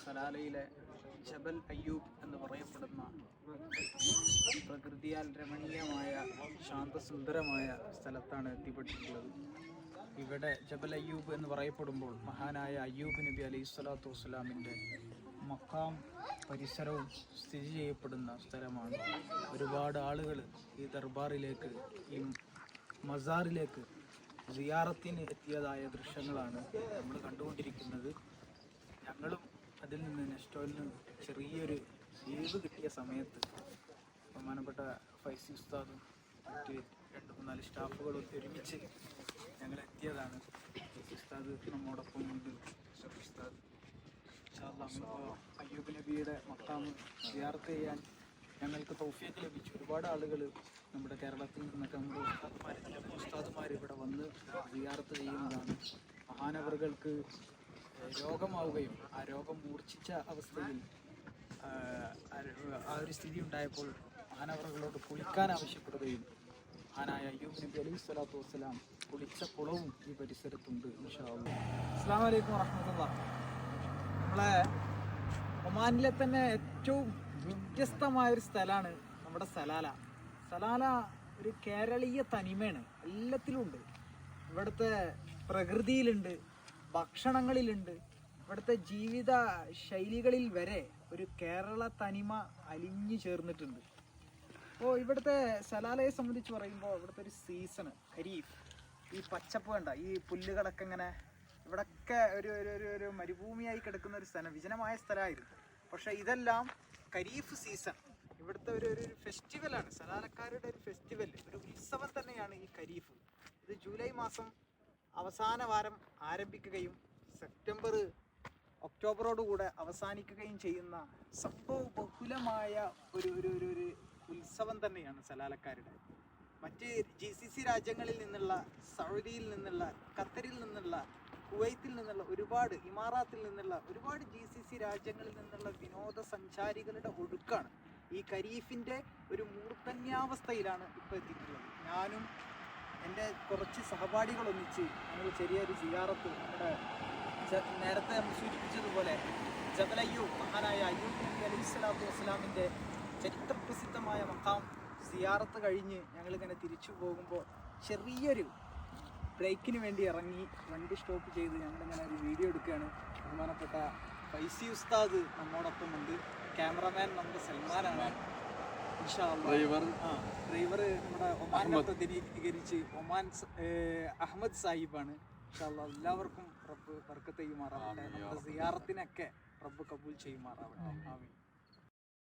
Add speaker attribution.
Speaker 1: സലാലയിലെ ജബൽ അയ്യൂബ് എന്ന് പറയപ്പെടുന്ന പ്രകൃതിയാൽ രമണീയമായ ശാന്തസുന്ദരമായ സ്ഥലത്താണ് എത്തിപ്പെട്ടിട്ടുള്ളത്. ഇവിടെ ജബൽ അയ്യൂബ് എന്ന് പറയപ്പെടുമ്പോൾ മഹാനായ അയ്യൂബ് നബി അലൈഹി സ്വലാത്തു വസ്സലാമിൻ്റെ മക്കാം പരിസരവും സ്ഥിതി ചെയ്യപ്പെടുന്ന സ്ഥലമാണ്. ഒരുപാട് ആളുകൾ ഈ ദർബാറിലേക്ക്, ഈ മസാറിലേക്ക് സിയാറത്തിന് എത്തിയതായ ദൃശ്യങ്ങളാണ് നമ്മൾ കണ്ടുകൊണ്ടിരിക്കുന്നത്. ഞങ്ങളും അതിൽ നിന്ന് നെസ്റ്റോയിൽ ചെറിയൊരു ലീവ് കിട്ടിയ സമയത്ത് ബഹുമാനപ്പെട്ട ഫൈസി ഉസ്താദും മറ്റ് 2-3 സ്റ്റാഫുകളും ഒരുമിച്ച് ഞങ്ങൾ എത്തിയതാണ്. ഫൈസി ഉസ്താദ് നമ്മോടൊപ്പം ഉണ്ട്. ഉസ്താദ് അയ്യൂബ് നബിയുടെ മഖാം സിയാറത്ത് ചെയ്യാൻ ഞങ്ങൾക്ക് തൗഫീഖ് ലഭിച്ചു. ഒരുപാട് ആളുകൾ നമ്മുടെ കേരളത്തിൽ നിന്നൊക്കെ നമ്മുടെ ഉസ്താദുമാർ ഇവിടെ വന്ന് സിയാറത്ത് ചെയ്യുന്നതാണ്. മഹാനവറുകൾക്ക് രോഗമാവുകയും ആ രോഗം മൂർച്ഛിച്ച അവസ്ഥയിൽ ആ ഒരു സ്ഥിതി ഉണ്ടായപ്പോൾ മഹാനവറുകളോട് കുളിക്കാൻ ആവശ്യപ്പെടുകയും മഹാനായ അയ്യൂബ് നബി അലൈഹി സ്വലാത്തു വസ്സലാം കുളിച്ച കുളവും ഈ പരിസരത്തുണ്ട്. ഇൻഷാ അല്ലാഹ്. അസ്സലാമു അലൈക്കും വറഹ്മത്തുള്ളാഹി. നമ്മളെ ഒമാനിലെ തന്നെ ഏറ്റവും വ്യത്യസ്തമായൊരു സ്ഥലമാണ് നമ്മുടെ സലാല. സലാല ഒരു കേരളീയ തനിമയാണ്, എല്ലാത്തിലും ഉണ്ട്. ഇവിടുത്തെ പ്രകൃതിയിലുണ്ട്, ഭക്ഷണങ്ങളിലുണ്ട്, ഇവിടുത്തെ ജീവിത ശൈലികളിൽ വരെ ഒരു കേരള തനിമ അലിഞ്ഞു ചേർന്നിട്ടുണ്ട്. അപ്പോൾ ഇവിടുത്തെ സലാലയെ സംബന്ധിച്ച് പറയുമ്പോൾ ഇവിടുത്തെ ഒരു സീസണ് ഖരീഫ്. ഈ പച്ചപ്പ് കണ്ട, ഈ പുല്ലുകളൊക്കെ ഇങ്ങനെ ഇവിടൊക്കെ ഒരു മരുഭൂമിയായി കിടക്കുന്ന ഒരു സ്ഥലം, വിജനമായ സ്ഥലമായിരുന്നു. പക്ഷേ ഇതെല്ലാം ഖരീഫ് സീസൺ. ഇവിടുത്തെ ഒരു ഫെസ്റ്റിവലാണ്, സലാലക്കാരുടെ ഒരു ഫെസ്റ്റിവൽ, ഒരു ഉത്സവം തന്നെയാണ് ഈ ഖരീഫ്. ഇത് ജൂലൈ മാസം അവസാന വാരം ആരംഭിക്കുകയും സെപ്റ്റംബർ ഒക്ടോബറോടുകൂടെ അവസാനിക്കുകയും ചെയ്യുന്ന സംഭവ ബഹുലമായ ഒരു ഉത്സവം തന്നെയാണ് സലാലക്കാരുടെ. മറ്റ് GCC രാജ്യങ്ങളിൽ നിന്നുള്ള, സൗദിയിൽ നിന്നുള്ള, ഖത്തറിൽ നിന്നുള്ള, കുവൈത്തിൽ നിന്നുള്ള ഒരുപാട്, ഇമാറാത്തിൽ നിന്നുള്ള ഒരുപാട് GCC രാജ്യങ്ങളിൽ നിന്നുള്ള വിനോദസഞ്ചാരികളുടെ ഒഴുക്കാണ് ഈ ഖരീഫിൻ്റെ ഒരു മൂർധന്യാവസ്ഥയിലാണ് ഇപ്പോൾ എത്തിയിട്ടുള്ളത്. ഞാനും എൻ്റെ കുറച്ച് സഹപാഠികളൊന്നിച്ച് ഞങ്ങൾ ചെറിയൊരു സിയാറത്ത്, നമ്മുടെ നേരത്തെ നമ്മൾ സൂചിപ്പിച്ചതുപോലെ ജബൽ അയ്യൂബ്, മഹാനായ അയ്യൂബ് നബി അലൈഹി സ്വലാത്തു വസ്സലാമിൻ്റെ ചരിത്രപ്രസിദ്ധമായ മഖാം സിയാറത്ത് കഴിഞ്ഞ് ഞങ്ങളിങ്ങനെ തിരിച്ചു പോകുമ്പോൾ ചെറിയൊരു ബ്രേക്കിന് വേണ്ടി ഇറങ്ങി വണ്ടി സ്റ്റോപ്പ് ചെയ്ത് ഞങ്ങളിങ്ങനെ ഒരു വീഡിയോ എടുക്കുകയാണ്. ബഹുമാനപ്പെട്ട ഫൈസി ഉസ്താദ് നമ്മോടൊപ്പം ഉണ്ട്. ക്യാമറമാൻ നമ്മുടെ സൽമാനാണ്. ഡ്രൈവർ നമ്മുടെ ഒമാനെ പ്രതിനിധീകരിച്ച് ഒമാൻ അഹമ്മദ് സാഹിബാണ്. ഇൻഷാ അല്ലാഹ് എല്ലാവർക്കും റബ്ബ് ബർക്കത്ത് ചെയ്യുമാറാവട്ടെ. നമ്മുടെ സിയാറത്തിനൊക്കെ റബ്ബ് കബൂൽ ചെയ്യുമാറാവട്ടെ. ആമീൻ.